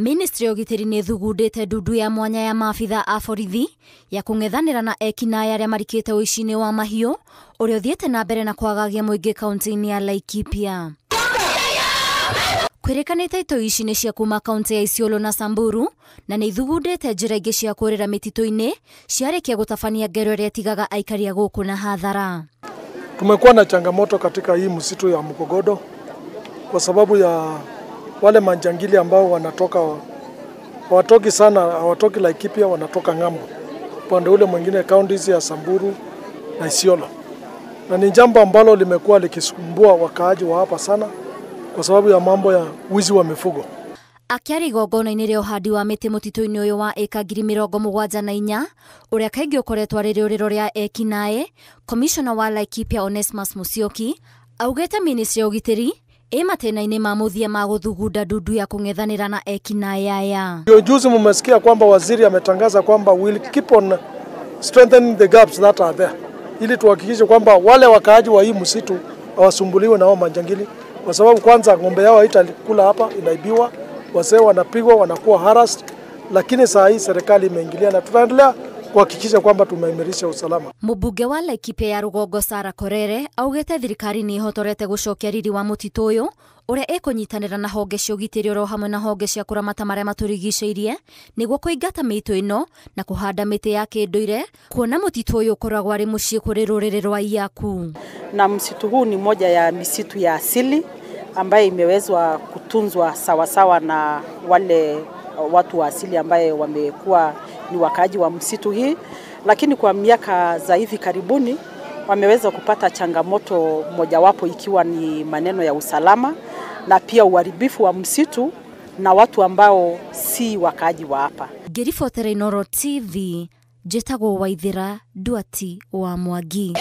Ministry ya Ũgitĩri nĩ thugundĩte ndundu ya mwanya ya maabitha a borithi ya kũng'ethanĩra na ekinaĩ arĩa marikĩte ũici-inĩ wa mahiũ ũrĩa ũthiĩte na mbere na kwagagia mũingĩ kaunti-inĩ ya Laikipia. Kwĩrĩkanĩte itoi ici nĩ cia kuma kaunti ya Isiolo na Samburu na nĩ ithugundĩte njĩra ingĩ cia kũrĩra mĩtitũ-inĩ ciarĩkia gũtabania ngero ĩrĩa ĩtigaga aikari a gũkũ na hathara. Tumekuwa na changamoto katika hii msitu ya Mukogodo kwa sababu ya wale manjangili ambao hawatoki sana, hawatoki Laikipia, wanatoka ng'ambo upande ule mwingine counties ya Samburu na Isiolo, na ni jambo ambalo limekuwa likisumbua wakaaji wa hapa sana kwa sababu ya mambo ya wizi wa mifugo. Akiari igongona-inĩ rĩa ũhandi wa mĩtĩ mũtitũ-inĩ ũyũ wa eka 74,000 ũrĩa kaingĩ ũkoretwo arĩ rĩũrĩro rĩa ekinaĩ, Commissioner wa Laikipia Onesmus Musyoki augĩte Ministry ya Ũgitĩri matena-inĩ ma mũthia ma gũthugunda ndundu ya kũng'ethanĩra na ekinaĩ aya. Juzi mmesikia kwamba waziri ametangaza kwamba we'll keep on strengthening the gaps that are there, ili tuhakikishe kwamba wale wakaaji wa hii msitu hawasumbuliwe na hao manjangili, kwa sababu kwanza ng'ombe yao haitakula hapa, inaibiwa, wazee wanapigwa, wanakuwa harassed, lakini saa hii serikali imeingilia na tutaendelea kuhakikisha kwamba tumeimarisha usalama. Mũmbunge wa Laikipia ya Rũgongo Sarah Korere augĩte thirikari nĩ ihotorete gũcokia riri wa mũtitũ ũyũ ũrĩa ĩkũnyitanĩra na honge cia ũgitĩri oro hamwe na honge cia kũramata marĩa matũrigicĩirie nĩguo kũingata mĩtitũ ĩno na kũhanda mĩtĩ ya kĩndũire, kuona mũtitũ ũyũ ũkoragwo arĩ mũciĩ kũrĩ rũrĩrĩ rwa Iaku. Na msitu huu ni moja ya misitu ya asili ambaye imewezwa kutunzwa sawasawa na wale watu wa asili ambaye wamekuwa ni wakaaji wa msitu hii, lakini kwa miaka za hivi karibuni wameweza kupata changamoto mojawapo ikiwa ni maneno ya usalama na pia uharibifu wa msitu na watu ambao si wakaaji wa hapa. Ngĩribotera Inooro TV, njĩtagwo Waithĩra Nduati wa Mwangi.